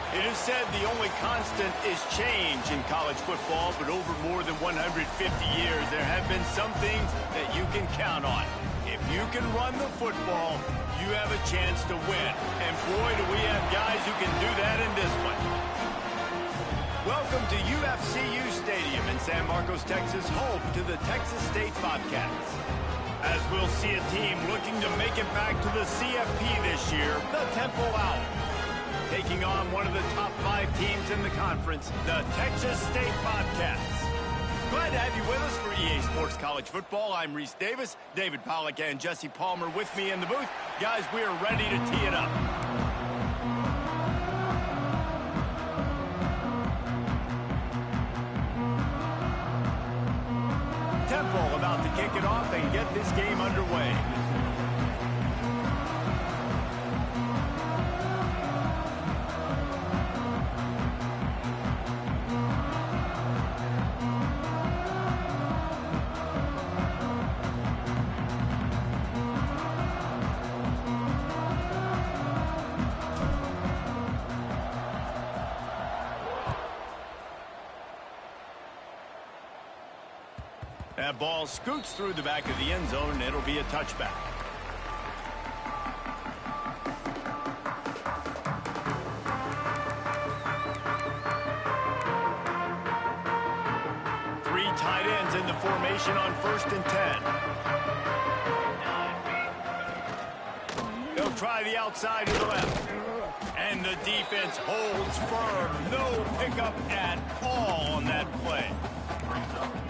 It is said the only constant is change in college football, but over more than 150 years, there have been some things that you can count on. If you can run the football, you have a chance to win. And boy, do we have guys who can do that in this one. Welcome to UFCU Stadium in San Marcos, Texas, home to the Texas State Bobcats. As we'll see a team looking to make it back to the CFP this year, the Temple Owls. Taking on one of the top 5 teams in the conference, the Texas State Bobcats. Glad to have you with us for EA Sports College Football. I'm Reese Davis, David Pollack, and Jesse Palmer with me in the booth. Guys, we are ready to tee it up. Temple about to kick it off and get this game underway. That ball scoots through the back of the end zone, and it'll be a touchback. Three tight ends in the formation on 1st and 10. They'll try the outside to the left. And the defense holds firm. No pickup at all on that play.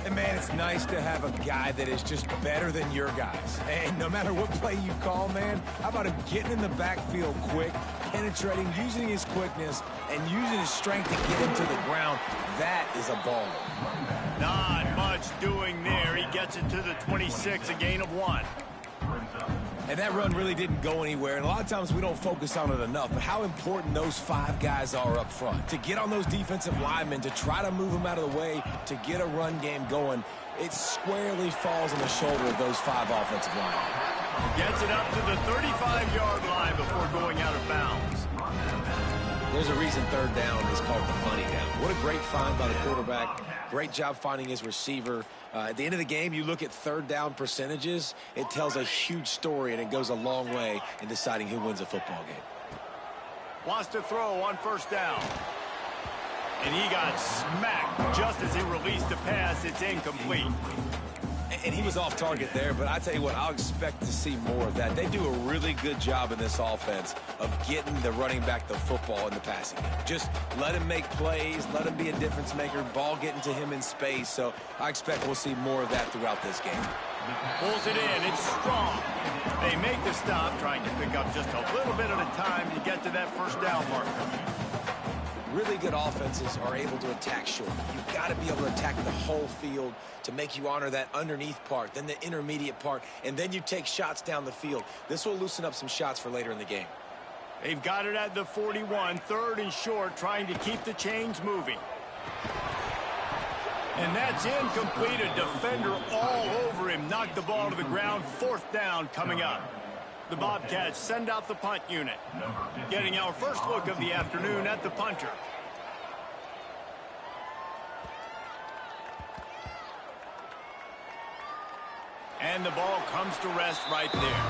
And, man, it's nice to have a guy that is just better than your guys. And no matter what play you call, man, how about him getting in the backfield quick, penetrating, using his quickness, and using his strength to get him to the ground? That is a baller. Not much doing there. He gets it to the 26, a gain of 1. And that run really didn't go anywhere, and a lot of times we don't focus on it enough, but how important those 5 guys are up front. To get on those defensive linemen, to try to move them out of the way, to get a run game going, it squarely falls on the shoulder of those 5 offensive linemen. Gets it up to the 35-yard line before going out of bounds. There's a reason 3rd down is called the money down. What a great find by the quarterback. Great job finding his receiver. At the end of the game, you look at 3rd down percentages. It tells a huge story, and it goes a long way in deciding who wins a football game. Wants to throw on 1st down. And he got smacked just as he released the pass. It's incomplete. And he was off target there, but I tell you what, I'll expect to see more of that. They do a really good job in this offense of getting the running back the football in the passing game. Just let him make plays, let him be a difference maker, ball getting to him in space. So I expect we'll see more of that throughout this game. Pulls it in. It's strong. They make the stop, trying to pick up just a little bit at a time to get to that 1st down marker. Really good offenses are able to attack short. You've got to be able to attack the whole field to make you honor that underneath part, then the intermediate part, and then you take shots down the field. This will loosen up some shots for later in the game. They've got it at the 41, 3rd and short, trying to keep the chains moving. And that's incomplete. A defender all over him. Knocked the ball to the ground. 4th down coming up. The Bobcats send out the punt unit. Getting our first look of the afternoon at the punter. And the ball comes to rest right there.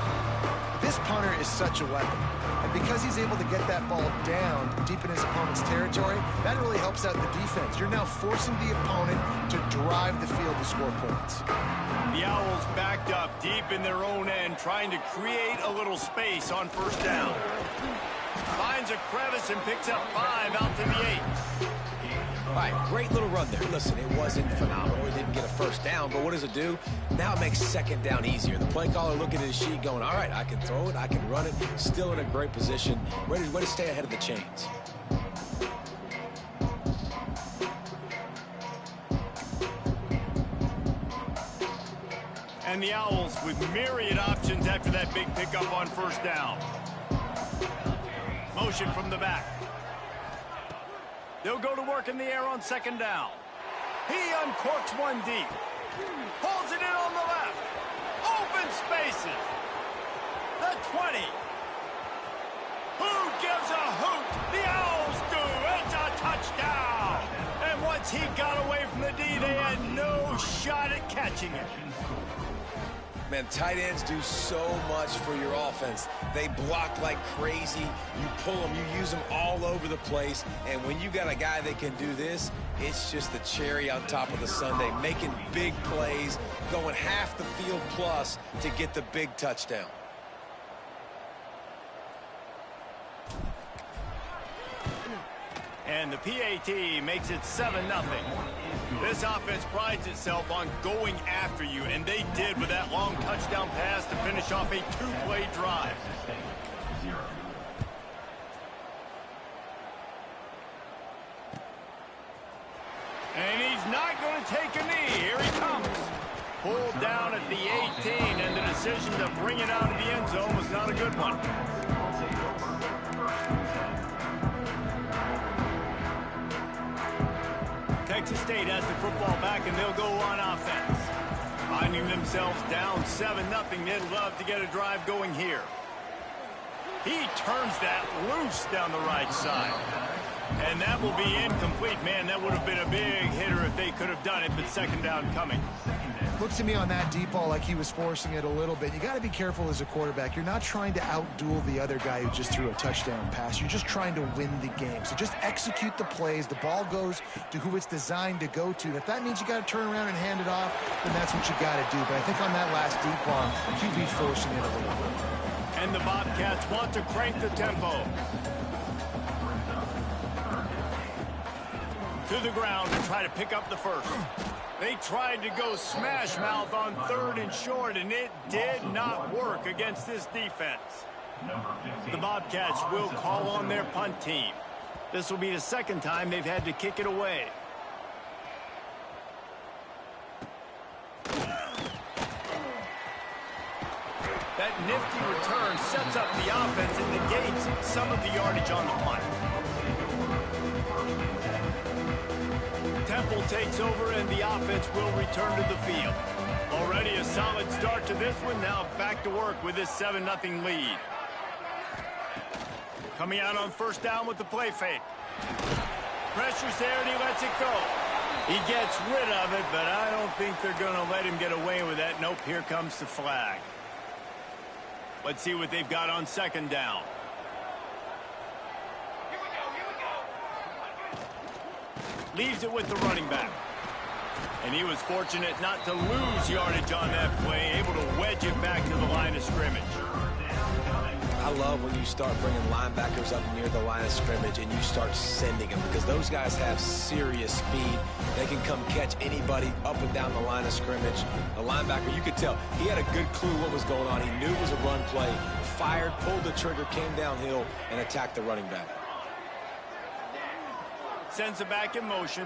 This punter is such a weapon. And because he's able to get that ball down deep in his opponent's territory, that really helps out the defense. You're now forcing the opponent to drive the field to score points. The Owls backed up deep in their own end, trying to create a little space on 1st down. Finds a crevice and picks up 5 out to the 8. All right, great little run there. Listen, it wasn't phenomenal. He didn't get a 1st down, but what does it do? Now it makes 2nd down easier. The play caller looking at his sheet going, all right, I can throw it, I can run it. Still in a great position. Ready to stay ahead of the chains. And the Owls with myriad options after that big pickup on 1st down. Motion from the back. They'll go to work in the air on 2nd down. He uncorks one deep. Pulls it in on the left. Open spaces. The 20. Who gives a hoot? The Owls do. Once he got away from the D, they had no shot at catching it. Man, tight ends do so much for your offense. They block like crazy. You pull them, you use them all over the place. And when you got a guy that can do this, it's just the cherry on top of the sundae, making big plays, going half the field plus to get the big touchdown. And the PAT makes it 7-0. This offense prides itself on going after you, and they did with that long touchdown pass to finish off a two-play drive. And he's not going to take a knee. Here he comes. Pulled down at the 18, and the decision to bring it out of the end zone was not a good one. Texas State has the football back, and they'll go on offense. Finding themselves down 7-0, they'd love to get a drive going here. He turns that loose down the right side. And that will be incomplete. Man, that would have been a big hitter if they could have done it, but second down coming. Looks to me on that deep ball like he was forcing it a little bit. You got to be careful as a quarterback. You're not trying to outduel the other guy who just threw a touchdown pass. You're just trying to win the game. So just execute the plays. The ball goes to who it's designed to go to. If that means you got to turn around and hand it off, then that's what you got to do. But I think on that last deep ball, QB forcing it a little bit. And the Bobcats want to crank the tempo. To the ground and try to pick up the first. They tried to go smash mouth on 3rd and short, and it did not work against this defense. The Bobcats will call on their punt team. This will be the second time they've had to kick it away. That nifty return sets up the offense and negates some of the yardage on the punt. Temple takes over, and the offense will return to the field. Already a solid start to this one. Now back to work with this 7-0 lead. Coming out on first down with the play fake. Pressure's there, and he lets it go. He gets rid of it, but I don't think they're going to let him get away with that. Nope, here comes the flag. Let's see what they've got on second down. Leaves it with the running back. And he was fortunate not to lose yardage on that play, able to wedge it back to the line of scrimmage. I love when you start bringing linebackers up near the line of scrimmage and you start sending them, because those guys have serious speed. They can come catch anybody up and down the line of scrimmage. The linebacker, you could tell, he had a good clue what was going on. He knew it was a run play, fired, pulled the trigger, came downhill, and attacked the running back. Sends it back in motion.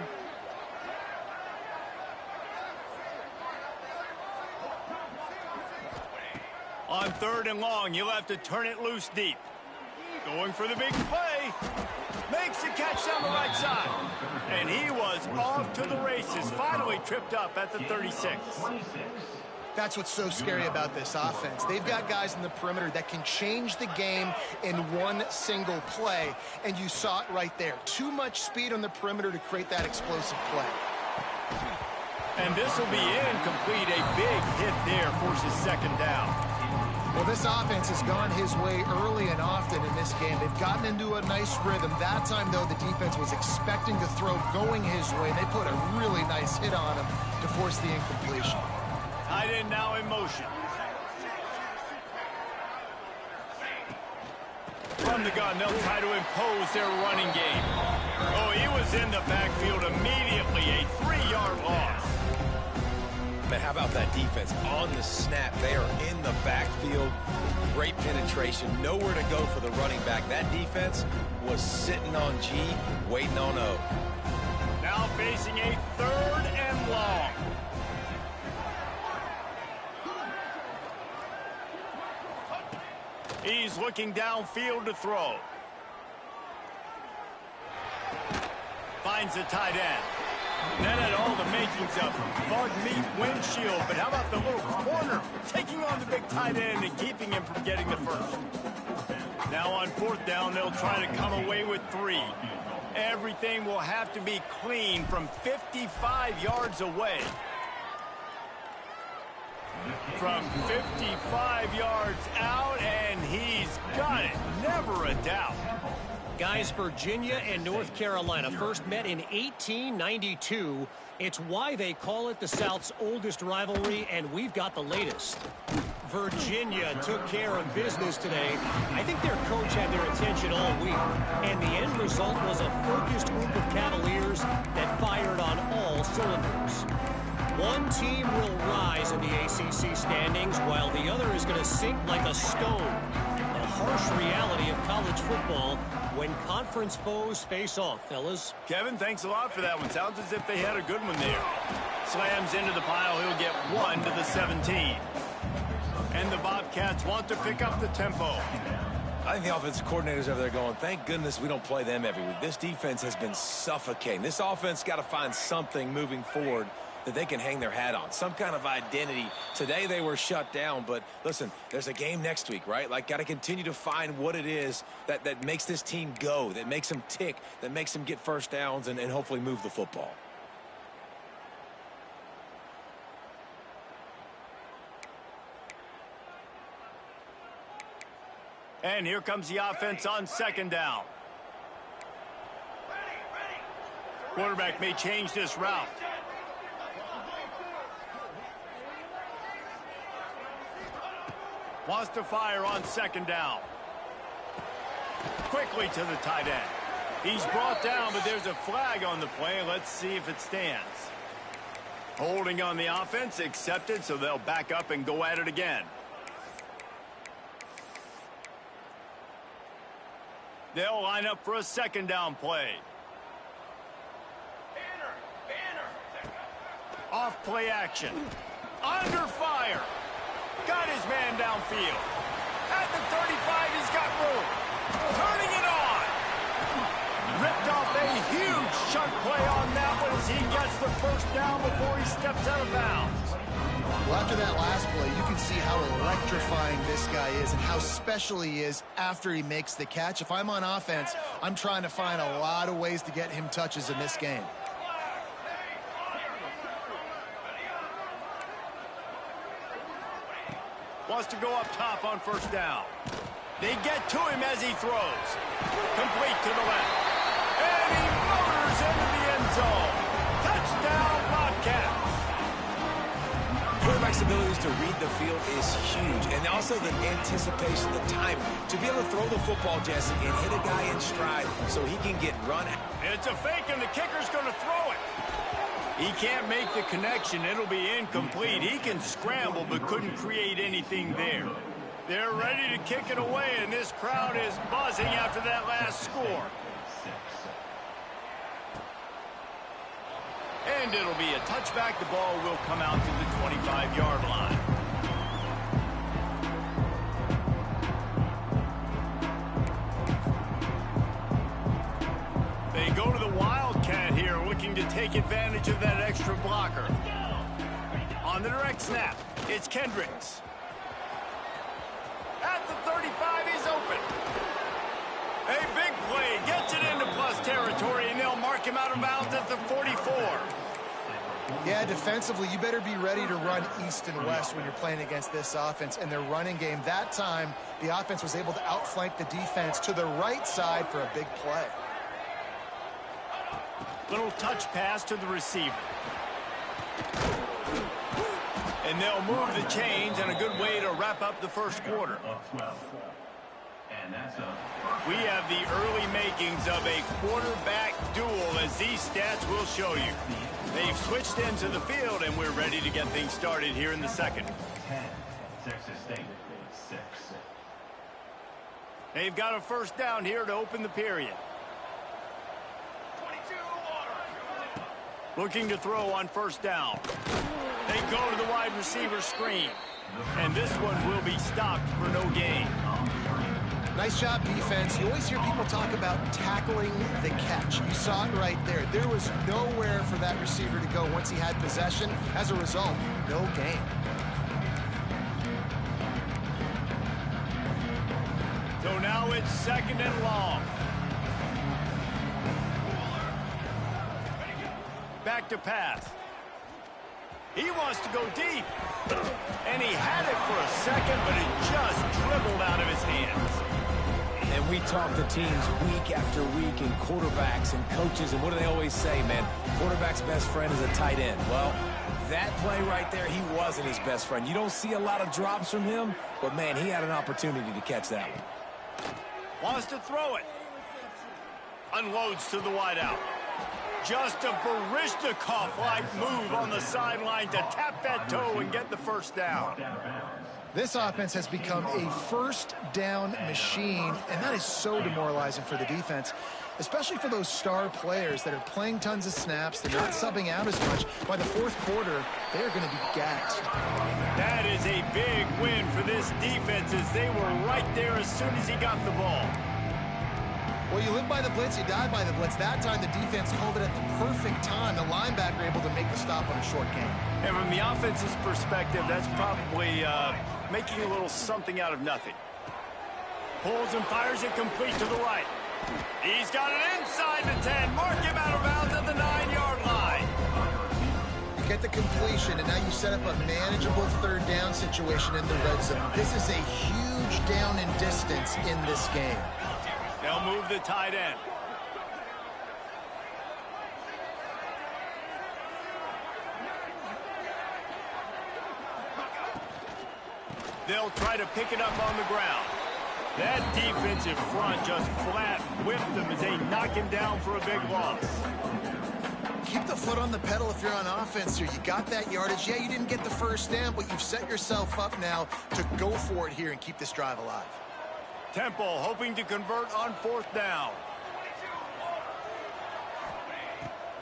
On 3rd and long, you'll have to turn it loose deep. Going for the big play. Makes the catch down the right side. And he was off to the races. Finally tripped up at the 36. That's what's so scary about this offense. They've got guys in the perimeter that can change the game in one single play, and you saw it right there. Too much speed on the perimeter to create that explosive play. And this will be incomplete. A big hit there forces second down. Well, this offense has gone his way early and often in this game. They've gotten into a nice rhythm. That time, though, the defense was expecting to throw going his way. They put a really nice hit on him to force the incompletion. Tight end now in motion. From the gun, they'll try to impose their running game. Oh, he was in the backfield immediately. A 3-yard loss. Man, how about that defense? On the snap, they are in the backfield. Great penetration. Nowhere to go for the running back. That defense was sitting on G, waiting on O. Now facing a 3rd and long. He's looking downfield to throw. Finds the tight end. That had all the makings of bug meat windshield, but how about the little corner taking on the big tight end and keeping him from getting the first? Now on 4th down, they'll try to come away with 3. Everything will have to be clean from 55 yards away. From 55 yards out, and he's got it. Never a doubt. Guys, Virginia and North Carolina first met in 1892. It's why they call it the South's oldest rivalry, and we've got the latest. Virginia took care of business today. I think their coach had their attention all week, and the end result was a focused group of Cavaliers that fired on all cylinders. One team will rise in the ACC standings, while the other is going to sink like a stone. The harsh reality of college football when conference foes face off, fellas. Kevin, thanks a lot for that one. Sounds as if they had a good one there. Slams into the pile. He'll get 1 to the 17. And the Bobcats want to pick up the tempo. I think the offensive coordinators over there going, thank goodness we don't play them every week. This defense has been suffocating. This offense got to find something moving forward that they can hang their hat on, some kind of identity. Today they were shut down, but listen, there's a game next week, right? Like, got to continue to find what it is that makes this team go, that makes them tick, that makes them get first downs and hopefully move the football. And here comes the offense on second down. Quarterback may change this route. Wants to fire on second down. Quickly to the tight end. He's brought down, but there's a flag on the play. Let's see if it stands. Holding on the offense, accepted, so they'll back up and go at it again. They'll line up for a second down play. Off play action. Under fire. Got his man downfield. At the 35, he's got room. Turning it on. Ripped off a huge chunk play on that one as he gets the first down before he steps out of bounds. Well, after that last play, you can see how electrifying this guy is and how special he is after he makes the catch. If I'm on offense, I'm trying to find a lot of ways to get him touches in this game. Wants to go up top on first down. They get to him as he throws. Complete to the left. And he motors into the end zone. Touchdown, Bobcats. Quarterback's abilities to read the field is huge, and also the anticipation, the timing. To be able to throw the football, Jesse, and hit a guy in stride so he can get run. It's a fake, and the kicker's going to throw it. He can't make the connection. It'll be incomplete. He can scramble, but couldn't create anything there. They're ready to kick it away, and this crowd is buzzing after that last score. And it'll be a touchback. The ball will come out to the 25-yard line. They go to the Wildcat here, looking to take advantage of that extra blocker. On the direct snap, it's Kendricks. At the 35, he's open. A big play, gets it into plus territory, and they'll mark him out of bounds at the 44. Yeah, defensively, you better be ready to run east and west when you're playing against this offense and their running game. That time, the offense was able to outflank the defense to the right side for a big play. Little touch pass to the receiver. And they'll move the chains, and a good way to wrap up the first quarter. We have the early makings of a quarterback duel, as these stats will show you. They've switched into the field, and we're ready to get things started here in the second. They've got a first down here to open the period. Looking to throw on first down. They go to the wide receiver screen. And this one will be stopped for no gain. Nice job, defense. You always hear people talk about tackling the catch. You saw it right there. There was nowhere for that receiver to go once he had possession. As a result, no gain. So now it's second and long. back to pass. He wants to go deep. And he had it for a second, but it just dribbled out of his hands. And we talk to teams week after week and quarterbacks and coaches, and what do they always say, man? Quarterback's best friend is a tight end. Well, that play right there, he wasn't his best friend. You don't see a lot of drops from him, but, man, he had an opportunity to catch that one. Wants to throw it. Unloads to the wideout. Just a Baryshnikov-like move on the sideline to tap that toe and get the first down. This offense has become a first down machine, and that is so demoralizing for the defense, especially for those star players that are playing tons of snaps. They're not subbing out as much. By the fourth quarter, they're going to be gassed. That is a big win for this defense as they were right there as soon as he got the ball. Well, you live by the blitz, you die by the blitz. That time, the defense called it at the perfect time. The linebacker able to make the stop on a short gain. And from the offense's perspective, that's probably making a little something out of nothing. Pulls and fires it complete to the right. He's got it inside the 10. Mark him out of bounds at the 9-yard line. You get the completion, and now you set up a manageable third down situation in the red zone. This is a huge down in distance in this game. They'll move the tight end. They'll try to pick it up on the ground. That defensive front just flat whipped them as they knock him down for a big loss. Keep the foot on the pedal if you're on offense here. You got that yardage. Yeah, you didn't get the first down, but you've set yourself up now to go for it here and keep this drive alive. Temple hoping to convert on fourth down.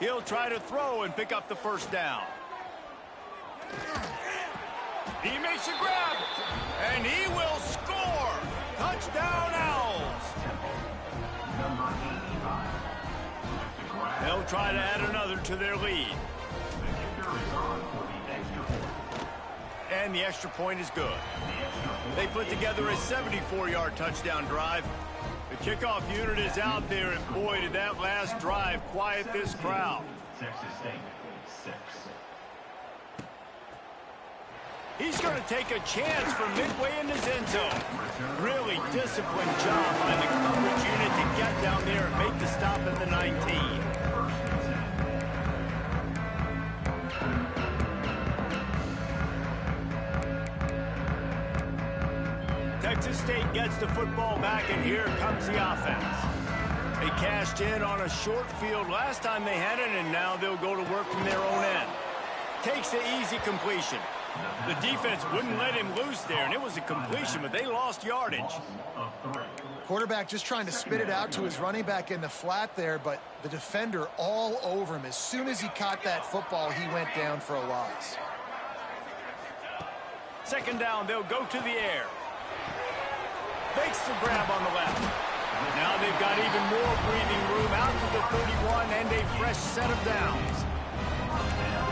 He'll try to throw and pick up the first down. He makes a grab, and he will score. Touchdown, Owls. They'll try to add another to their lead. And the extra point is good. They put together a 74-yard touchdown drive. The kickoff unit is out there, and boy, did that last drive quiet this crowd. He's going to take a chance from midway in his end zone. Really disciplined job by the coverage unit to get down there and make the stop at the 19. Texas State gets the football back, and here comes the offense. They cashed in on a short field last time they had it, and now they'll go to work from their own end. Takes the easy completion. The defense wouldn't let him loose there, and it was a completion, but they lost yardage. Quarterback just trying to spit it out to his running back in the flat there, but the defender all over him. As soon as he caught that football, he went down for a loss. Second down, they'll go to the air. Makes the grab on the left. Now they've got even more breathing room out to the 31 and a fresh set of downs.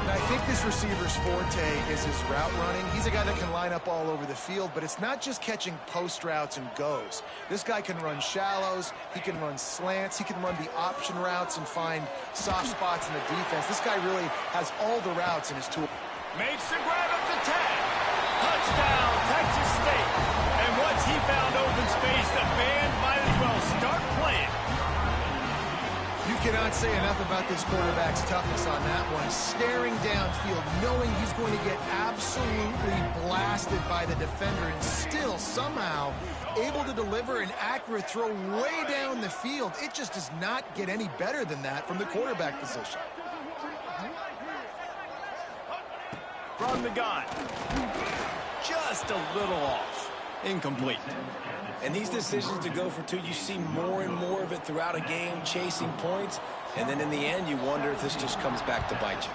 And I think this receiver's forte is his route running. He's a guy that can line up all over the field, but it's not just catching post routes and goes. This guy can run shallows, he can run slants, he can run the option routes and find soft spots in the defense. This guy really has all the routes in his tool. Makes the grab at the 10. Touchdown, Texas State. And once he found open space, the band might as well start playing. You cannot say enough about this quarterback's toughness on that one. Staring downfield, knowing he's going to get absolutely blasted by the defender, and still somehow able to deliver an accurate throw way down the field. It just does not get any better than that from the quarterback position. From the gun. Just a little off. Incomplete. And these decisions to go for two, you see more and more of it throughout a game, chasing points. And then in the end, you wonder if this just comes back to bite you.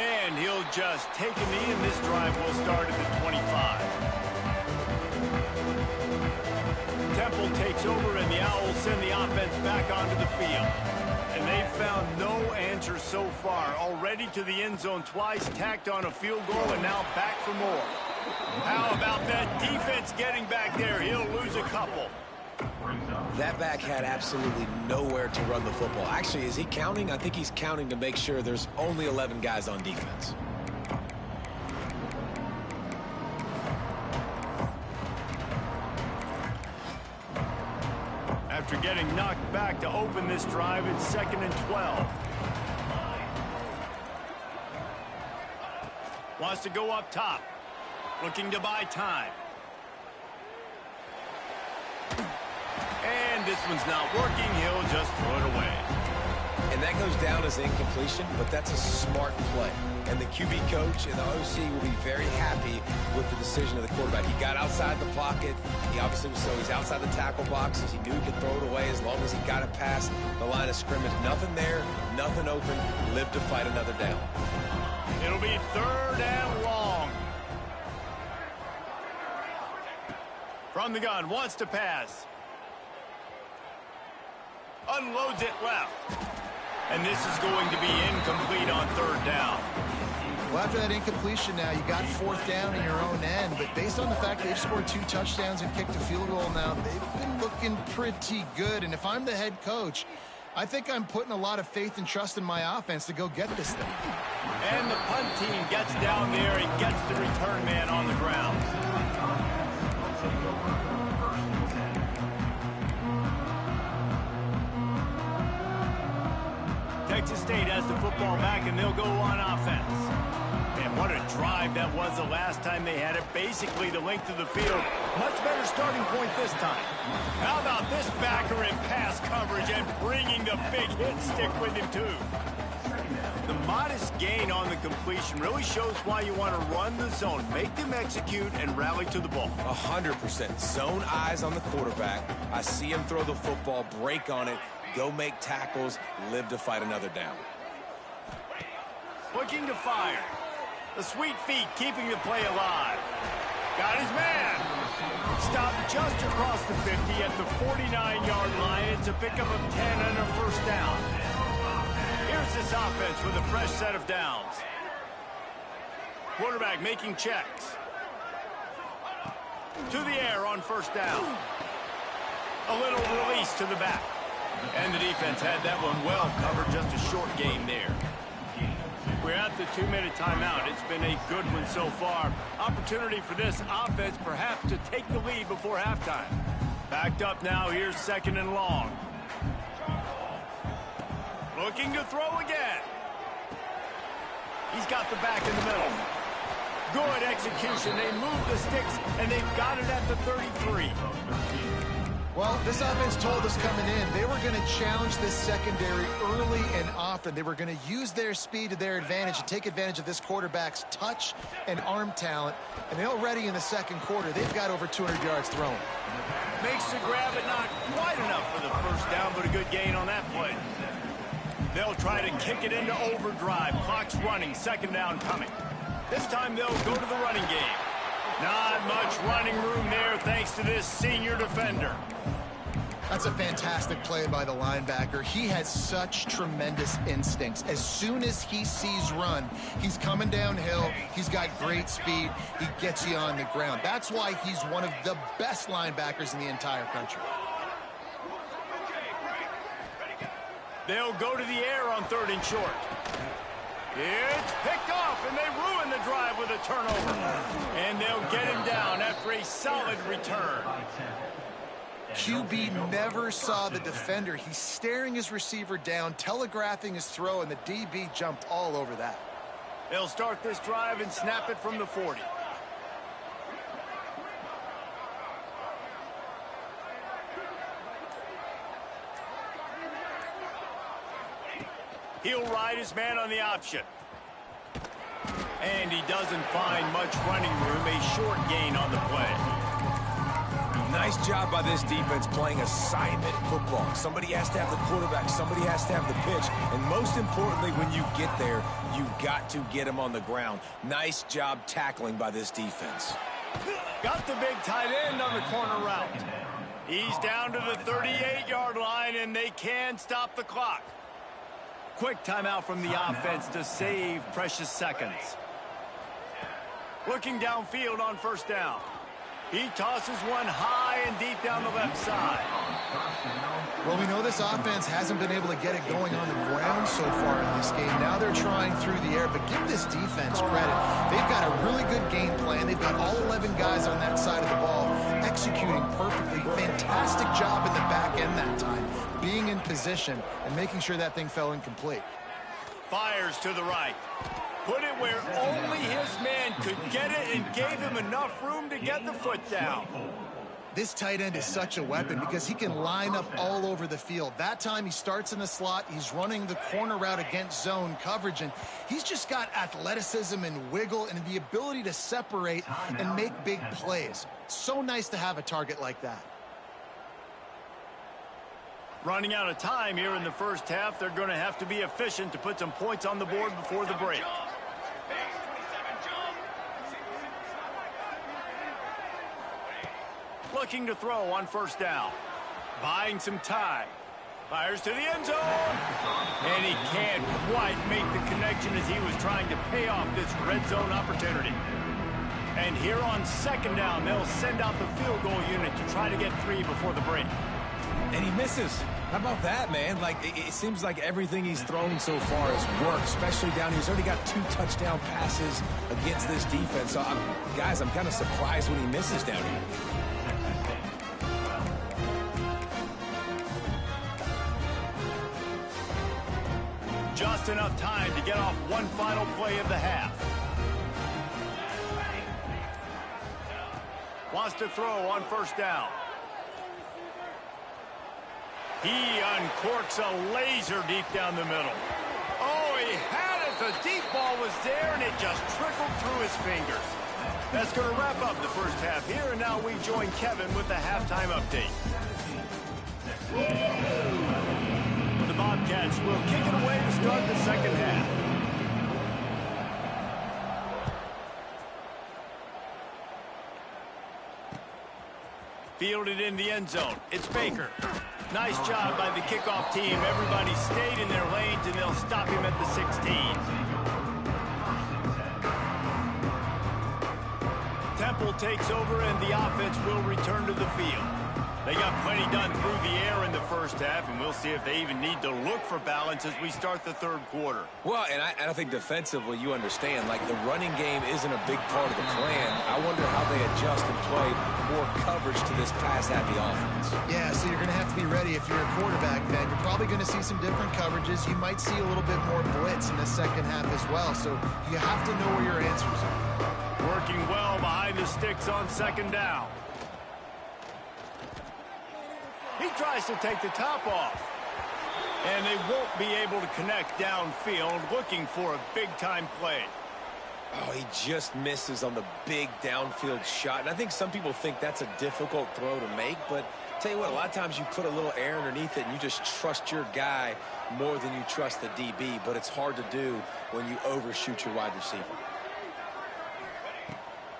And he'll just take a knee, and this drive will start at the 25. Temple takes over, and the Owls send the offense back onto the field. And they've found no answer so far. Already to the end zone twice, tacked on a field goal, and now back for more. How about that defense getting back there? He'll lose a couple. That back had absolutely nowhere to run the football. Actually, is he counting? I think he's counting to make sure there's only 11 guys on defense. After getting knocked back to open this drive, it's 2nd and 12. Wants to go up top. Looking to buy time. And this one's not working. He'll just throw it away. And that goes down as incompletion, but that's a smart play. And the QB coach and the OC will be very happy with the decision of the quarterback. He got outside the pocket. He obviously was he's outside the tackle boxes. He knew he could throw it away as long as he got it past the line of scrimmage. Nothing there, nothing open. Lived to fight another down. It'll be 3rd and long. From the gun, wants to pass. Unloads it left. And this is going to be incomplete on 3rd down. Well, after that incompletion now, you got 4th down in your own end. But based on the fact they've scored 2 touchdowns and kicked a field goal now, they've been looking pretty good. And if I'm the head coach, I think I'm putting a lot of faith and trust in my offense to go get this thing. And the punt team gets down there and gets the return man on the ground. Texas State has the football back, and they'll go on offense. And what a drive that was the last time they had it. Basically the length of the field. Much better starting point this time. How about this backer in pass coverage and bringing the big hit stick with him, too. The modest gain on the completion really shows why you want to run the zone. Make them execute and rally to the ball. 100%. Zone eyes on the quarterback. I see him throw the football, break on it, go make tackles, live to fight another down. Looking to fire. The sweet feet keeping the play alive. Got his man. Stopped just across the 50 at the 49-yard line. It's a pickup of 10 and a 1st down. Here's this offense with a fresh set of downs. Quarterback making checks. To the air on 1st down. A little release to the back. And the defense had that one well covered. Just a short game there. We're at the 2-minute timeout. It's been a good one so far. Opportunity for this offense perhaps to take the lead before halftime. Backed up now. Here's 2nd and long. Looking to throw again. He's got the back in the middle. Good execution. They move the sticks, and they've got it at the 33. Well, this offense told us coming in they were going to challenge this secondary early and often. They were going to use their speed to their advantage and take advantage of this quarterback's touch and arm talent. And already in the 2nd quarter, they've got over 200 yards thrown. Makes the grab, but not quite enough for the 1st down, but a good gain on that play. They'll try to kick it into overdrive. Clock's running. 2nd down coming. This time they'll go to the running game. Not much running room there thanks to this senior defender. That's a fantastic play by the linebacker. He has such tremendous instincts. As soon as he sees run, he's coming downhill. He's got great speed. He gets you on the ground. That's why he's one of the best linebackers in the entire country. They'll go to the air on 3rd and short. It's picked off, and they ruin the drive with a turnover. And they'll get him down after a solid return. QB never saw the defender. He's staring his receiver down, telegraphing his throw, and the DB jumped all over that. They'll start this drive and snap it from the 40. He'll ride his man on the option. And he doesn't find much running room. A short gain on the play. Nice job by this defense playing assignment football. Somebody has to have the quarterback. Somebody has to have the pitch. And most importantly, when you get there, you got to get him on the ground. Nice job tackling by this defense. Got the big tight end on the corner route. He's down to the 38-yard line, and they can stop the clock. Quick timeout from the offense to save precious seconds. Looking downfield on 1st down. He tosses one high and deep down the left side. Well, we know this offense hasn't been able to get it going on the ground so far in this game. Now they're trying through the air, but give this defense credit. They've got a really good game plan. They've got all 11 guys on that side of the ball executing perfectly. Fantastic job in the back end that time, being in position and making sure that thing fell incomplete. Fires to the right. Put it where only his man could get it and gave him enough room to get the foot down. This tight end is such a weapon because he can line up all over the field. That time he starts in the slot. He's running the corner route against zone coverage, and he's just got athleticism and wiggle and the ability to separate and make big plays. So nice to have a target like that. Running out of time here in the first half. They're going to have to be efficient to put some points on the board before the break. Looking to throw on first down. Buying some time. Fires to the end zone. And he can't quite make the connection as he was trying to pay off this red zone opportunity. And here on second down, they'll send out the field goal unit to try to get 3 before the break. And he misses. How about that, man? Like, it seems like everything he's thrown so far has worked, especially down here. He's already got 2 touchdown passes against this defense. So, guys, I'm kind of surprised when he misses down here. Just enough time to get off one final play of the half. Wants to throw on first down. He uncorks a laser deep down the middle. Oh, he had it. The deep ball was there, and it just trickled through his fingers. That's going to wrap up the first half here, and now we join Kevin with the halftime update. The Bobcats will kick it away to start the second half. Fielded in the end zone. It's Baker. Nice job by the kickoff team. Everybody stayed in their lanes, and they'll stop him at the 16. Temple takes over, and the offense will return to the field. They got plenty done through the air in the first half, and we'll see if they even need to look for balance as we start the third quarter. Well, and I think defensively, you understand, like the running game isn't a big part of the plan. I wonder how they adjust and play more coverage to this pass-happy offense. Yeah, so you're going to have to be ready if you're a quarterback, man. You're probably going to see some different coverages. You might see a little bit more blitz in the second half as well, so you have to know where your answers are. Working well behind the sticks on second down. He tries to take the top off. And they won't be able to connect downfield, looking for a big-time play. Oh, he just misses on the big downfield shot. And I think some people think that's a difficult throw to make, but tell you what, a lot of times you put a little air underneath it and you just trust your guy more than you trust the DB, but it's hard to do when you overshoot your wide receiver.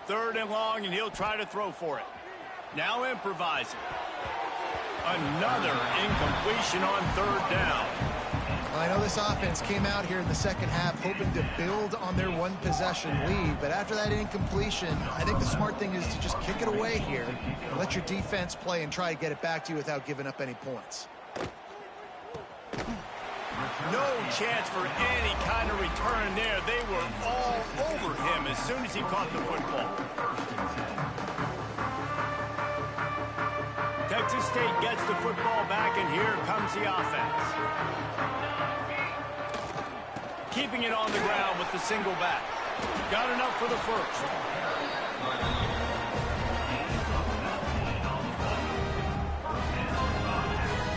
Third and long, and he'll try to throw for it. Now improvising. Another incompletion on third down. I know this offense came out here in the second half hoping to build on their one-possession lead, but after that incompletion, I think the smart thing is to just kick it away here and let your defense play and try to get it back to you without giving up any points. No chance for any kind of return there. They were all over him as soon as he caught the football. Texas State gets the football back, and here comes the offense. Keeping it on the ground with the single back. Got enough for the first.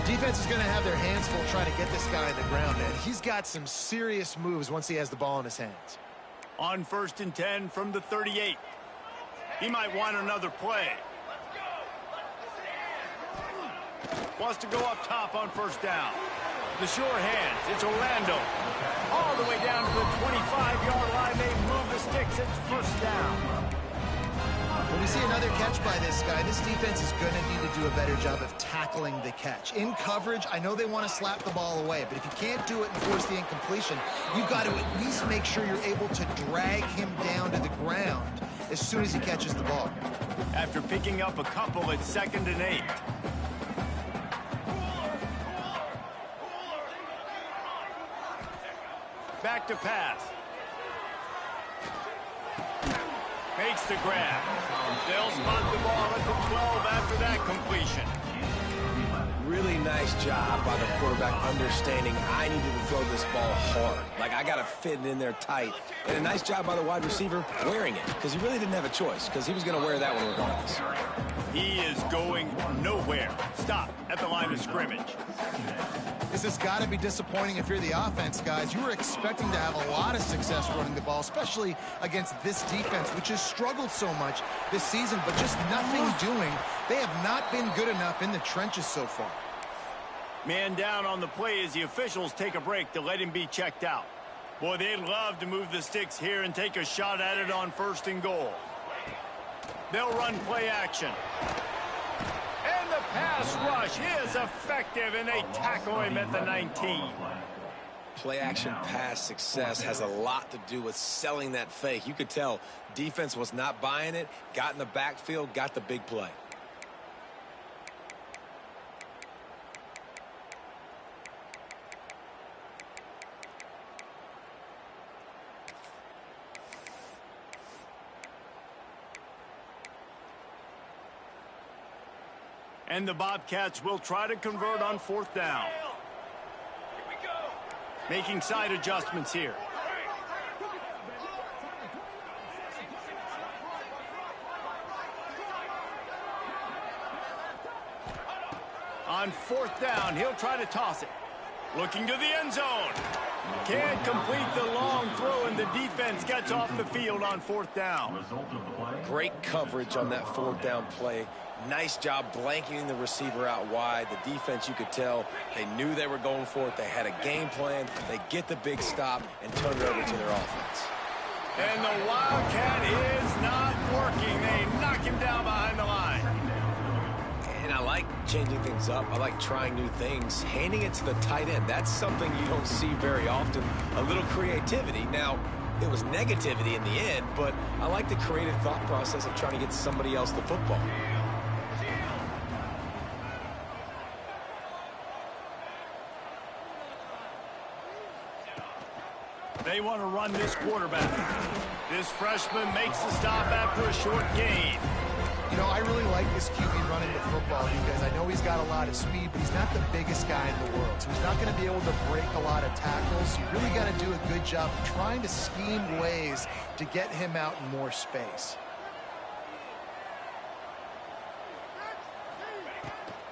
Defense is going to have their hands full trying to get this guy on the ground, and he's got some serious moves once he has the ball in his hands. On 1st and 10 from the 38. He might want another play. Wants to go up top on first down. The sure hands. It's Orlando. All the way down to the 25-yard line. They move the sticks. It's first down. When we see another catch by this guy, this defense is going to need to do a better job of tackling the catch. In coverage, I know they want to slap the ball away, but if you can't do it and force the incompletion, you've got to at least make sure you're able to drag him down to the ground as soon as he catches the ball. After picking up a couple at 2nd and 8. Back to pass. Makes the grab. They'll spot the ball at the 12 after that completion. Really nice job by the quarterback understanding I needed to throw this ball hard. Like, I got to fit it in there tight. And a nice job by the wide receiver wearing it, because he really didn't have a choice, because he was going to wear that one regardless. He is going nowhere. Stop at the line of scrimmage. This has got to be disappointing if you're the offense, guys. You were expecting to have a lot of success running the ball, especially against this defense, which has struggled so much this season, but just nothing doing. They have not been good enough in the trenches so far. Man down on the play as the officials take a break to let him be checked out. Boy, they'd love to move the sticks here and take a shot at it on 1st and goal. They'll run play action. And the pass rush is effective, and they tackle him at the 19. Play action pass success has a lot to do with selling that fake. You could tell defense was not buying it, got in the backfield, got the big play. And the Bobcats will try to convert on 4th down. Making side adjustments here. On 4th down, he'll try to toss it. Looking to the end zone. Can't complete the long throw, and the defense gets off the field on 4th down. Great coverage on that 4th down play. Nice job blanketing the receiver out wide. The defense, you could tell, they knew they were going for it. They had a game plan. They get the big stop and turn it over to their offense. And the Wildcat is not working. They knock him down behind the line. And I like changing things up. I like trying new things. Handing it to the tight end, that's something you don't see very often. A little creativity. Now, it was negativity in the end, but I like the creative thought process of trying to get somebody else the football. They want to run this quarterback. This freshman makes the stop after a short gain. You know, I really like this QB running the football because I know he's got a lot of speed, but he's not the biggest guy in the world. So he's not going to be able to break a lot of tackles. You really got to do a good job of trying to scheme ways to get him out in more space.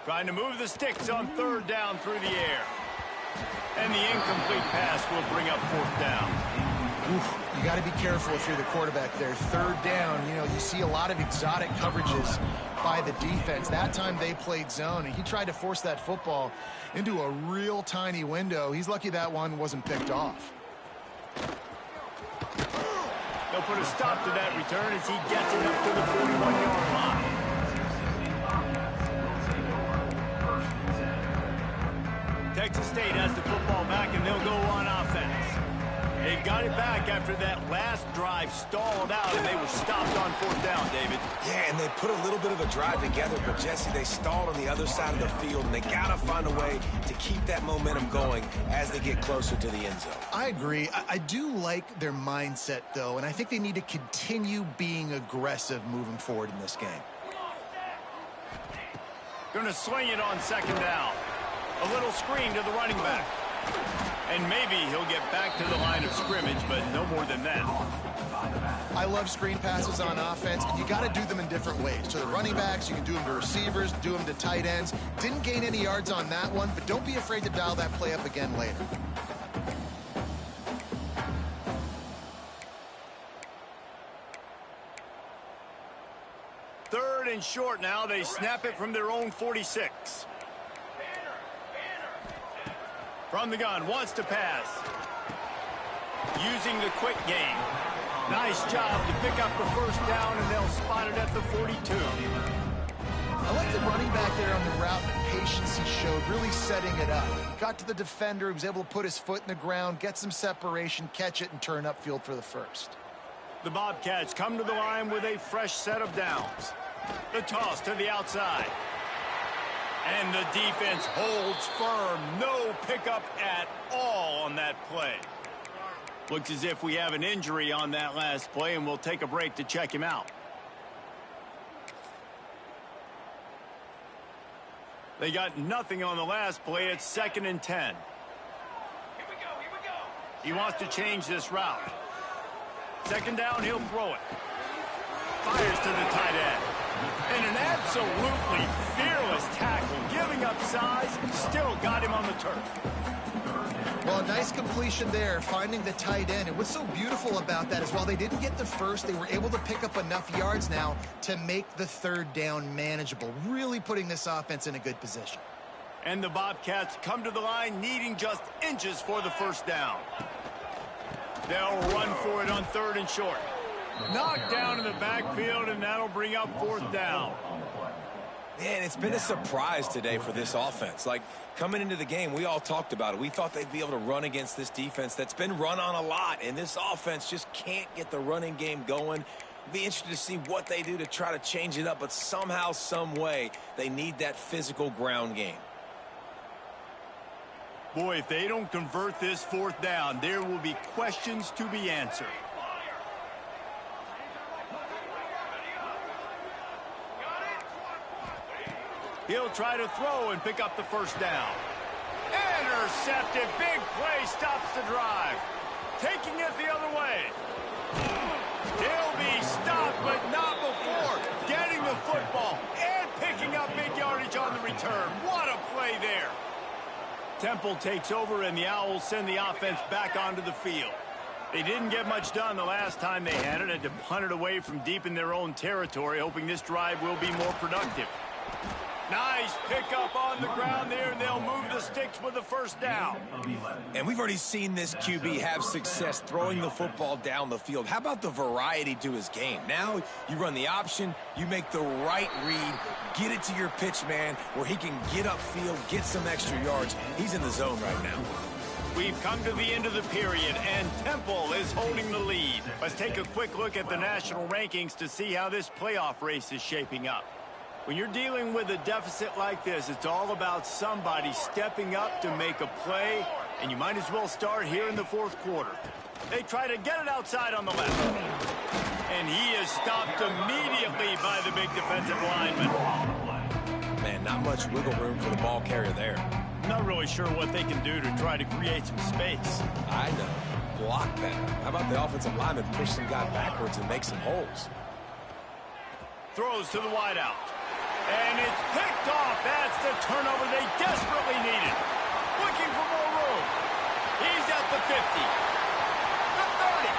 Trying to move the sticks on 3rd down through the air. And the incomplete pass will bring up 4th down. Oof, you got to be careful if you're the quarterback there. 3rd down, you know, you see a lot of exotic coverages by the defense. That time they played zone, and he tried to force that football into a real tiny window. He's lucky that one wasn't picked off. They'll put a stop to that return as he gets it up to the 41-yard line. Texas State has the football back, and they'll go on offense. They got it back after that last drive stalled out, and they were stopped on 4th down, David. Yeah, and they put a little bit of a drive together, but, Jesse, they stalled on the other side of the field, and they got to find a way to keep that momentum going as they get closer to the end zone. I agree. I do like their mindset, though, and I think they need to continue being aggressive moving forward in this game. Going to swing it on 2nd down. A little screen to the running back. And maybe he'll get back to the line of scrimmage, but no more than that. I love screen passes on offense, and you got to do them in different ways. To the running backs, you can do them to receivers, do them to tight ends. Didn't gain any yards on that one, but don't be afraid to dial that play up again later. Third and short now. They snap it from their own 46. From the gun, wants to pass. Using the quick game. Nice job to pick up the 1st down, and they'll spot it at the 42. I like the running back there on the route, the patience he showed, really setting it up. Got to the defender, he was able to put his foot in the ground, get some separation, catch it, and turn upfield for the 1st. The Bobcats come to the line with a fresh set of downs. The toss to the outside. And the defense holds firm. No pickup at all on that play. Looks as if we have an injury on that last play, and we'll take a break to check him out. They got nothing on the last play. It's 2nd and 10. Here we go. He wants to change this route. 2nd down, he'll throw it. Fires to the tight end. And an absolutely fearless tackle, giving up size, still got him on the turf. Well, a nice completion there, finding the tight end. And what's so beautiful about that is while they didn't get the first, they were able to pick up enough yards now to make the 3rd down manageable, really putting this offense in a good position. And the Bobcats come to the line needing just inches for the 1st down. They'll run for it on 3rd and short. Knocked down in the backfield, and that'll bring up 4th down. Man, it's been a surprise today for this offense. Like, coming into the game, we all talked about it. We thought they'd be able to run against this defense that's been run on a lot, and this offense just can't get the running game going. Be interested to see what they do to try to change it up, but somehow, some way, they need that physical ground game. Boy, if they don't convert this 4th down, there will be questions to be answered. He'll try to throw and pick up the 1st down. Intercepted. Big play stops the drive. Taking it the other way. He'll be stopped, but not before getting the football and picking up big yardage on the return. What a play there. Temple takes over, and the Owls send the offense back onto the field. They didn't get much done the last time they had it. Had to punt it away from deep in their own territory, hoping this drive will be more productive. Nice pickup on the ground there, and they'll move the sticks with the 1st down. And we've already seen this QB have success throwing the football down the field. How about the variety to his game? Now you run the option, you make the right read, get it to your pitch man where he can get upfield, get some extra yards. He's in the zone right now. We've come to the end of the period, and Temple is holding the lead. Let's take a quick look at the national rankings to see how this playoff race is shaping up. When you're dealing with a deficit like this, it's all about somebody stepping up to make a play, and you might as well start here in the 4th quarter. They try to get it outside on the left. And he is stopped immediately by the big defensive lineman. Man, not much wiggle room for the ball carrier there. Not really sure what they can do to try to create some space. I know. Block better. How about the offensive lineman push some guy backwards and make some holes? Throws to the wideout. And it's picked off. That's the turnover they desperately needed. Looking for more room. He's at the 50. The 30.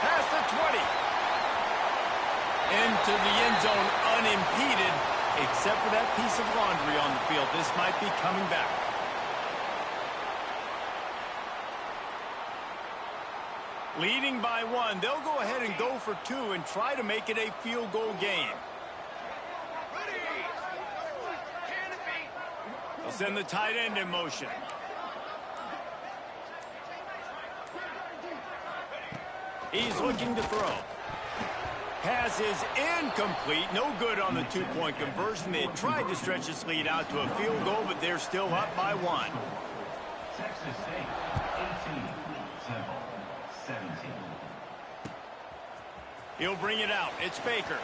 Past the 20. Into the end zone unimpeded, except for that piece of laundry on the field. This might be coming back. Leading by 1, they'll go ahead and go for 2 and try to make it a field goal game. They'll send the tight end in motion. He's looking to throw. Pass is incomplete. No good on the 2-point conversion. They tried to stretch this lead out to a field goal, but they're still up by 1. Texas State, 18, Temple, 17. He'll bring it out. It's Baker.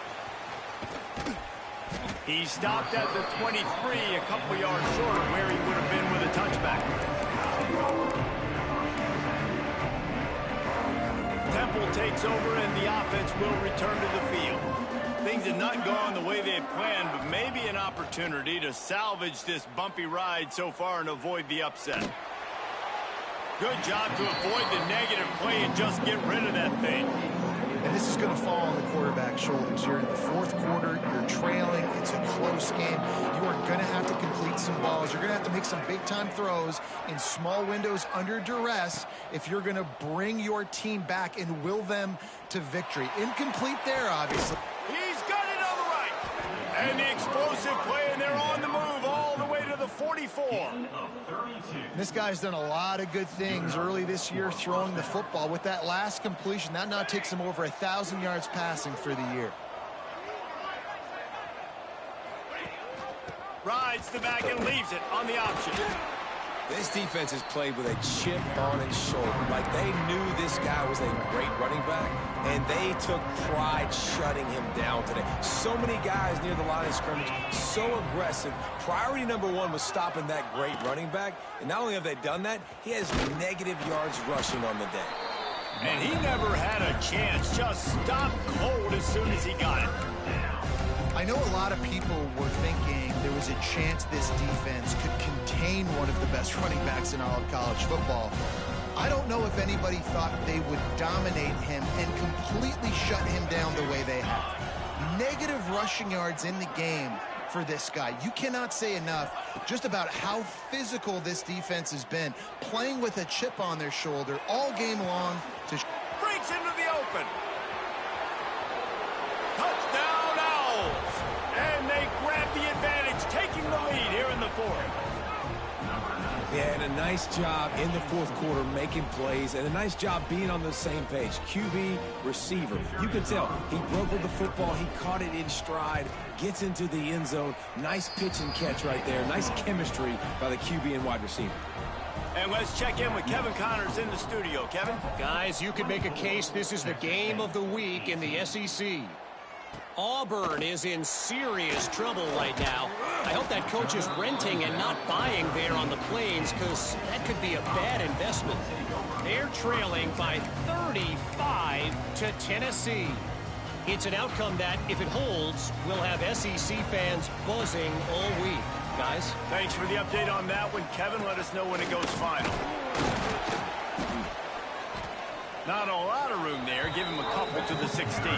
He stopped at the 23, a couple yards short of where he would have been with a touchback. Temple takes over, and the offense will return to the field. Things have not gone the way they had planned, but maybe an opportunity to salvage this bumpy ride so far and avoid the upset. Good job to avoid the negative play and just get rid of that thing. And this is going to fall on the quarterback's shoulders. You're in the 4th quarter. You're trailing. It's a close game. You are going to have to complete some balls. You're going to have to make some big-time throws in small windows under duress if you're going to bring your team back and will them to victory. Incomplete there, obviously. He's got it on the right. And the explosive play, and they're on the move all the way to the 44. Of 32. This guy's done a lot of good things early this year throwing the football. With that last completion, that now takes him over 1,000 yards passing for the year. Rides the back and leaves it on the option. This defense is played with a chip on its shoulder. Like they knew this guy was a great running back, and they took pride shutting him down today. So many guys near the line of scrimmage, so aggressive. Priority number one was stopping that great running back, and not only have they done that, he has negative yards rushing on the day. And he never had a chance. Just stopped cold as soon as he got it. I know a lot of people were thinking there was a chance this defense could contain one of the best running backs in all of college football. I don't know if anybody thought they would dominate him and completely shut him down the way they have. Negative rushing yards in the game for this guy. You cannot say enough just about how physical this defense has been, playing with a chip on their shoulder all game long. Breaks into the open. Touchdown Owls. And they grab the advantage, taking the lead here in the fourth. Yeah, and a nice job in the fourth quarter making plays, and a nice job being on the same page. QB, receiver. You can tell he broke with the football. He caught it in stride, gets into the end zone. Nice pitch and catch right there. Nice chemistry by the QB and wide receiver. And let's check in with Kevin Connors in the studio. Kevin? Guys, you could make a case this is the game of the week in the SEC. Auburn is in serious trouble right now. I hope that coach is renting and not buying there on the Plains, because that could be a bad investment. They're trailing by 35 to Tennessee. It's an outcome that, if it holds, will have SEC fans buzzing all week. Guys? Thanks for the update on that one, Kevin. Let us know when it goes final. Not a lot of room there. Give him a couple to the 16.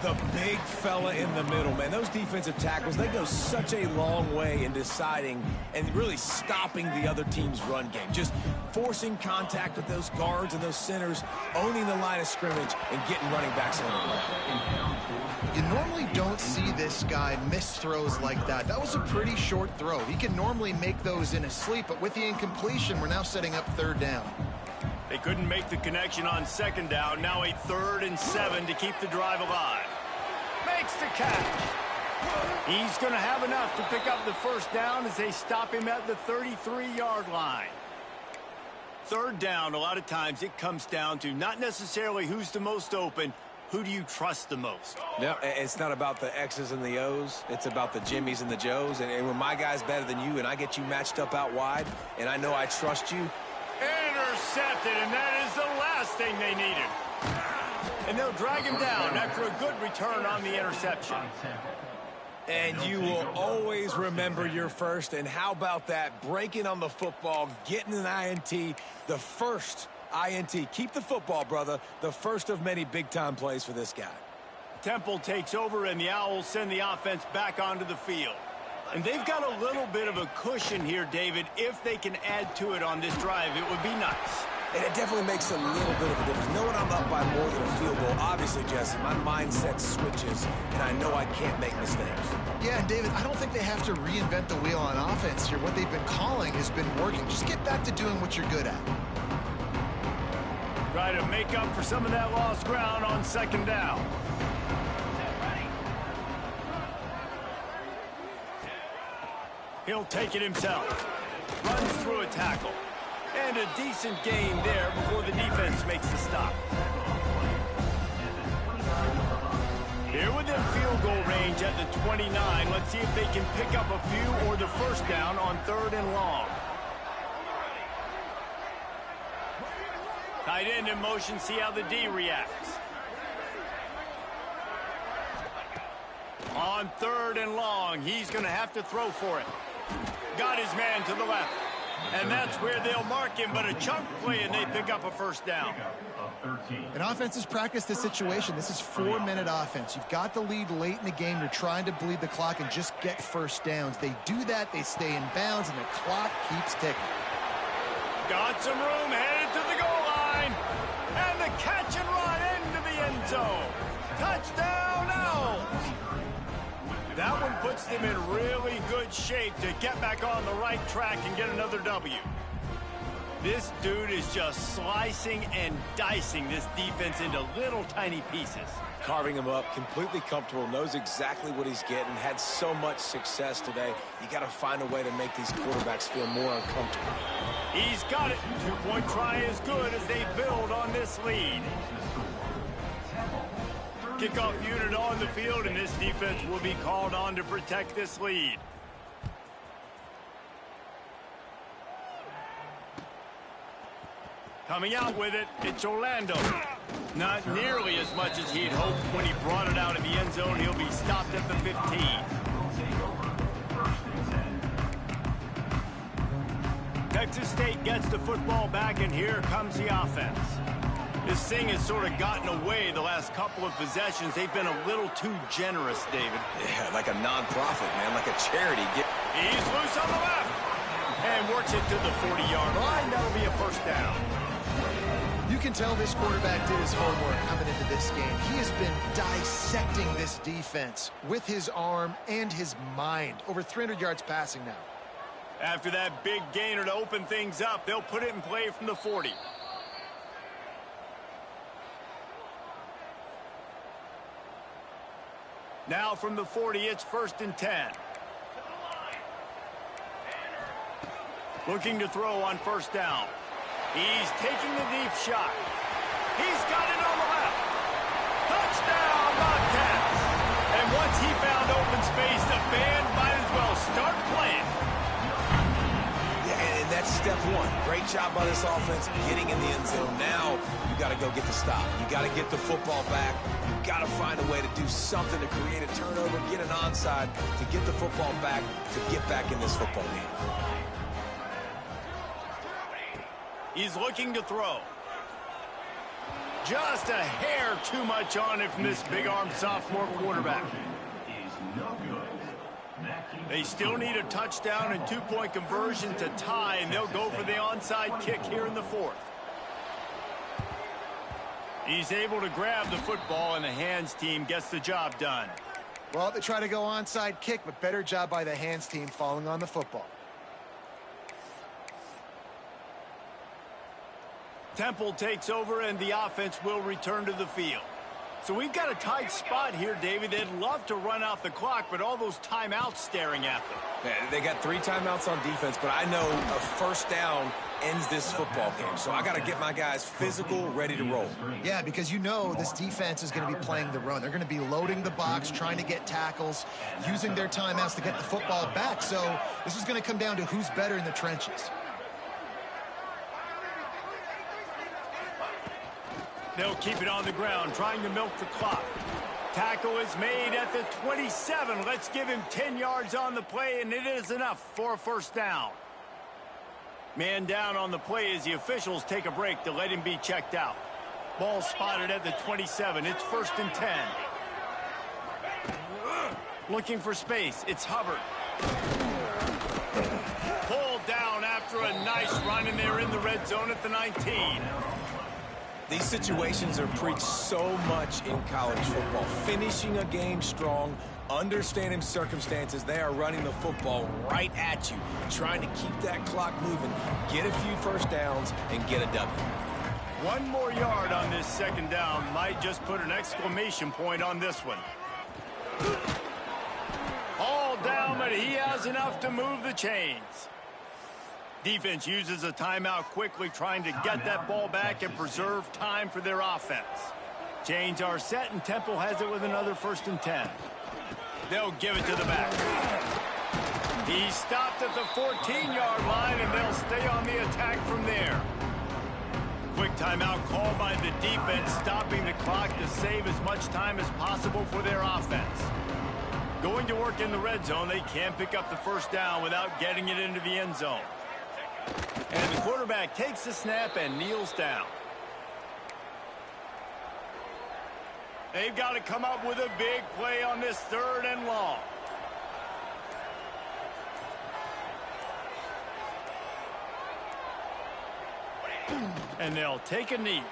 The big fella in the middle, man. Those defensive tackles, they go such a long way in deciding and really stopping the other team's run game. Just forcing contact with those guards and those centers, owning the line of scrimmage, and getting running backs on the ground. You normally don't see this guy miss throws like that. That was a pretty short throw. He can normally make those in his sleep, but with the incompletion, we're now setting up third down. They couldn't make the connection on second down. Now a 3rd and 7 to keep the drive alive. Makes the catch. He's going to have enough to pick up the first down as they stop him at the 33-yard line. Third down, a lot of times it comes down to not necessarily who's the most open, who do you trust the most? No, it's not about the X's and the O's. It's about the Jimmies and the Joes. And when my guy's better than you and I get you matched up out wide and I know I trust you. Intercepted, and that is the last thing they needed. And they'll drag him down after a good return on the interception. And you will always remember your first. And how about that? Breaking on the football, getting an INT, the first INT. Keep the football, brother. The first of many big-time plays for this guy. Temple takes over, and the Owls send the offense back onto the field. And they've got a little bit of a cushion here, David. If they can add to it on this drive, it would be nice. And it definitely makes a little bit of a difference. Knowing I'm up by more than a field goal, obviously, Jesse, my mindset switches, and I know I can't make mistakes. Yeah, and David, I don't think they have to reinvent the wheel on offense here. What they've been calling has been working. Just get back to doing what you're good at. Try to make up for some of that lost ground on second down. He'll take it himself. Runs through a tackle. And a decent gain there before the defense makes the stop. Here within field goal range at the 29. Let's see if they can pick up a few or the first down on 3rd and long. Tight end in motion. See how the D reacts. On 3rd and long, he's going to have to throw for it. Got his man to the left. And that's where they'll mark him, but a chunk play, and they pick up a first down. And offenses practice this situation. This is 4-minute offense. You've got the lead late in the game. You're trying to bleed the clock and just get first downs. They do that, they stay in bounds, and the clock keeps ticking. Got some room, headed to the goal line. And the catch and run into the end zone. Touchdown, Owls. That one puts them in really good shape to get back on the right track and get another W. This dude is just slicing and dicing this defense into little tiny pieces. Carving him up, completely comfortable, knows exactly what he's getting, had so much success today. You got to find a way to make these quarterbacks feel more uncomfortable. He's got it. Two-point try is good as they build on this lead. Kickoff unit on the field, and this defense will be called on to protect this lead. Coming out with it, it's Orlando. Not nearly as much as he'd hoped when he brought it out in the end zone. He'll be stopped at the 15. Texas State gets the football back, and here comes the offense. This thing has sort of gotten away the last couple of possessions. They've been a little too generous, David. Yeah, like a non-profit, man, like a charity. He's loose on the left and works it to the 40-yard line. That'll be a first down. You can tell this quarterback did his homework coming into this game. He has been dissecting this defense with his arm and his mind. Over 300 yards passing now. After that big gainer to open things up, they'll put it in play from the 40. Now from the 40, it's 1st and 10. Looking to throw on first down. He's taking the deep shot. He's got it on the left. Touchdown, Bobcats. And once he found open space, the band might as well start playing. Yeah, and that's step one. Great job by this offense getting in the end zone. Now you got to go get the stop. You got to get the football back. You got to find a way to do something to create a turnover, get an onside, to get the football back, to get back in this football game. He's looking to throw. Just a hair too much on it from this big-armed sophomore quarterback. They still need a touchdown and two-point conversion to tie, and they'll go for the onside kick here in the 4th. He's able to grab the football, and the hands team gets the job done. Well, they try to go onside kick, but better job by the hands team falling on the football. Temple takes over, and the offense will return to the field. So we've got a tight spot here, David. They'd love to run out the clock, but all those timeouts staring at them. Yeah, they got 3 timeouts on defense, but I know a first down ends this football game. So I got to get my guys physical, ready to roll. Yeah, because you know this defense is going to be playing the run. They're going to be loading the box, trying to get tackles, using their timeouts to get the football back. So this is going to come down to who's better in the trenches. They'll keep it on the ground, trying to milk the clock. Tackle is made at the 27. Let's give him 10 yards on the play, and it is enough for a first down. Man down on the play as the officials take a break to let him be checked out. Ball spotted at the 27. It's 1st and 10. Looking for space. It's Hubbard. Pulled down after a nice run, and they're in the red zone at the 19. These situations are preached so much in college football. Finishing a game strong, understanding circumstances. They are running the football right at you, trying to keep that clock moving, get a few first downs, and get a W. 1 more yard on this 2nd down might just put an exclamation point on this one. All down, but he has enough to move the chains. Defense uses a timeout quickly, trying to get that ball back and preserve time for their offense. Chains are set, and Temple has it with another 1st and 10. They'll give it to the back. He's stopped at the 14-yard line, and they'll stay on the attack from there. Quick timeout called by the defense, stopping the clock to save as much time as possible for their offense. Going to work in the red zone, they can't pick up the first down without getting it into the end zone. And the quarterback takes the snap and kneels down. They've got to come up with a big play on this 3rd and long. And they'll take a knee.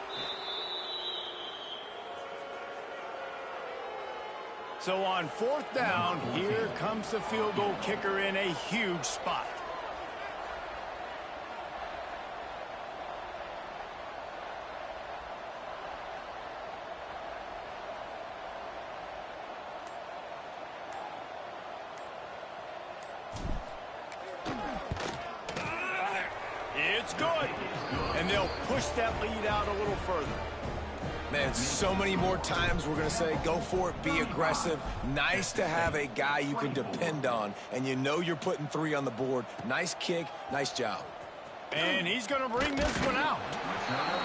So on 4th down, here comes the field goal kicker in a huge spot. It's good. And they'll push that lead out a little further. Man, so many more times we're going to say, go for it, be aggressive. Nice to have a guy you can depend on, and you know you're putting 3 on the board. Nice kick, nice job. And he's going to bring this one out.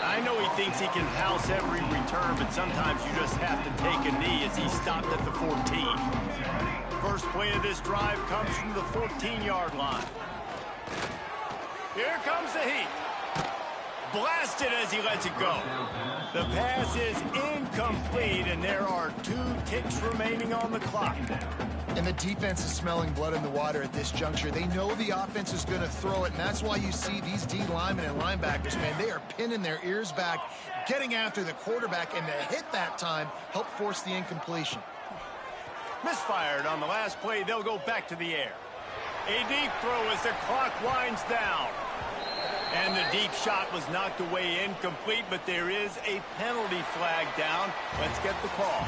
I know he thinks he can house every return, but sometimes you just have to take a knee as he stopped at the 14. First play of this drive comes from the 14-yard line. Here comes the heat. Blasted as he lets it go. The pass is incomplete, and there are 2 ticks remaining on the clock. And the defense is smelling blood in the water at this juncture. They know the offense is going to throw it, and that's why you see these D linemen and linebackers, man, they are pinning their ears back, getting after the quarterback, and to hit that time, help force the incompletion. Misfired on the last play. They'll go back to the air. A deep throw as the clock winds down. And the deep shot was knocked away incomplete, but there is a penalty flag down. Let's get the call.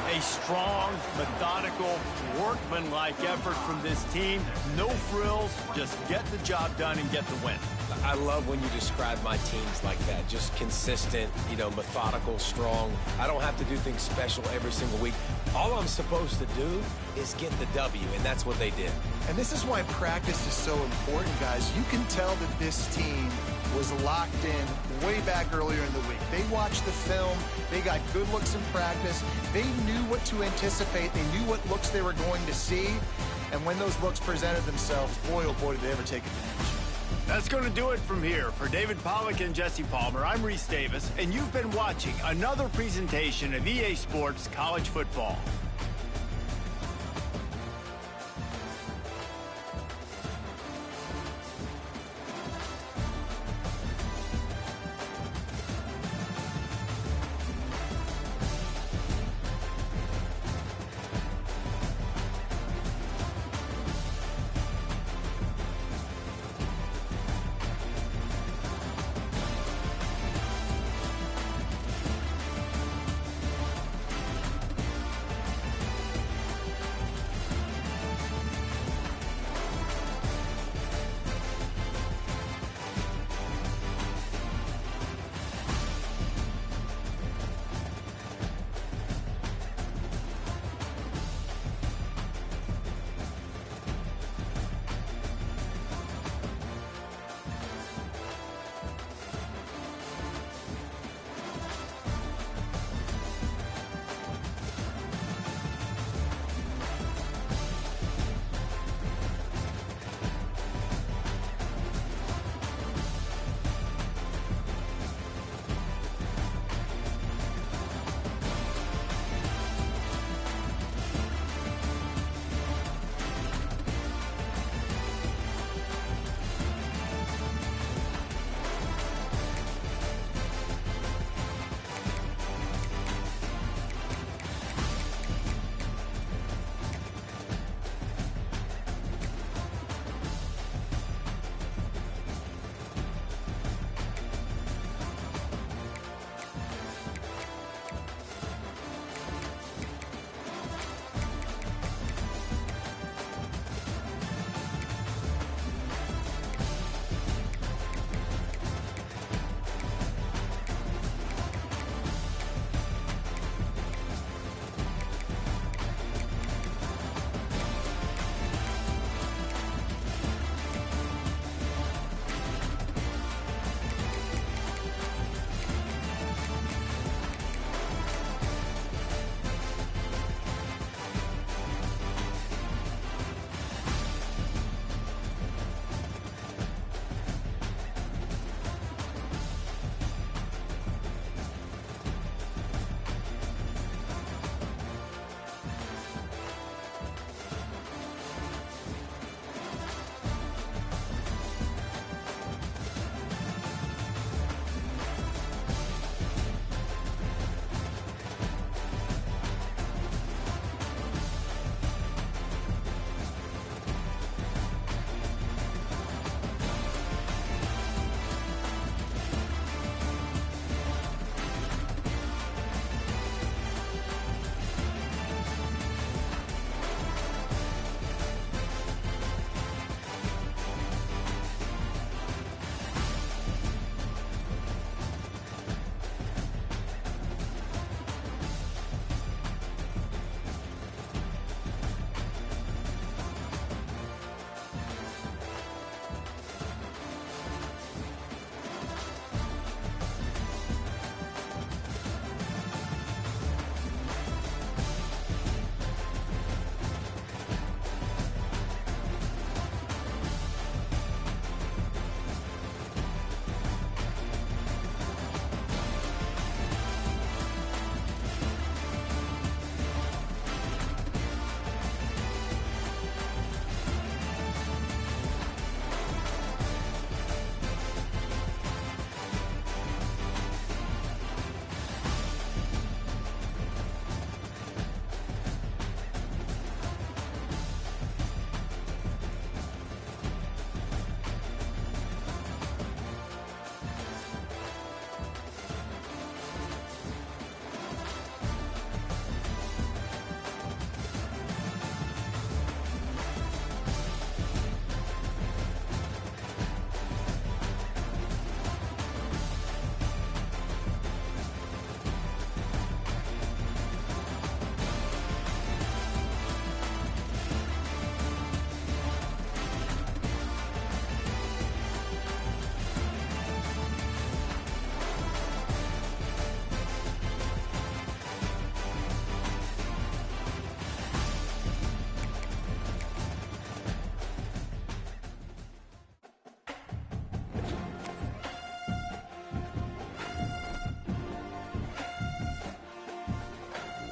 A strong, methodical, workmanlike effort from this team. No frills, just get the job done and get the win. I love when you describe my teams like that. Just consistent, you know, methodical, strong. I don't have to do things special every single week. All I'm supposed to do is get the W, and that's what they did. And this is why practice is so important, guys. You can tell that this team was locked in way back earlier in the week. They watched the film. They got good looks in practice. They knew what to anticipate. They knew what looks they were going to see. And when those looks presented themselves, boy, oh boy, did they ever take advantage. That's going to do it from here. For David Pollack and Jesse Palmer, I'm Reese Davis, and you've been watching another presentation of EA Sports College Football.